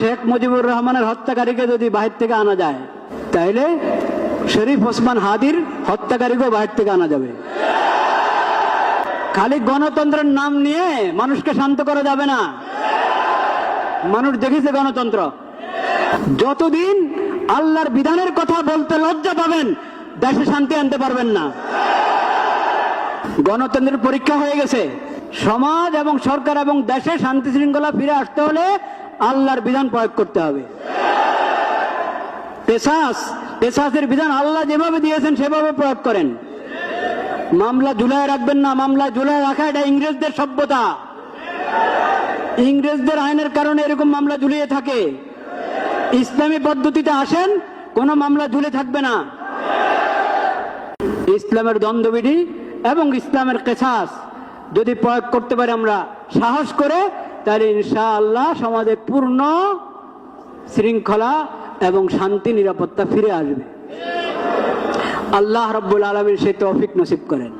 শেখ মুজিবুর রহমানের হত্যাকারীকে যদি বাহির থেকে আনা যায়, তাহলে শরীফ ওসমান হাদির হত্যাকারীকেও বাহির থেকে আনা যাবে। খালি গণতন্ত্রের নাম নিয়ে মানুষকে শান্ত করা যাবে না। মানুষ দেখেছে গণতন্ত্র, যতদিন আল্লাহর বিধানের কথা বলতে লজ্জা পাবেন, দেশে শান্তি আনতে পারবেন না। গণতন্ত্রের পরীক্ষা হয়ে গেছে। সমাজ এবং সরকার এবং দেশে শান্তি শৃঙ্খলা ফিরে আসতে হলে আল্লাহর বিধান প্রয়োগ করতে হবে। কেসাসের বিধান আল্লাহ যেভাবে দিয়েছেন সেভাবে প্রয়োগ করেন। মামলা ঝুলায় রাখবেন না। মামলা ঝুলায় রাখা এটা ইংরেজদের সভ্যতা। ইংরেজদের আইনের কারণে এরকম মামলা ঝুলিয়ে থাকে। ইসলামী পদ্ধতিতে আসেন, কোনো মামলা ঝুলে থাকবে না। ইসলামের দণ্ডবিধি এবং ইসলামের কেসাস যদি প্রয়োগ করতে পারি আমরা সাহস করে, তাহলে ইনশাআল্লাহ সমাজে পূর্ণ শৃঙ্খলা এবং শান্তি নিরাপত্তা ফিরে আসবে। আল্লাহ রাব্বুল আলামিন সেই তৌফিক নসিব করেন।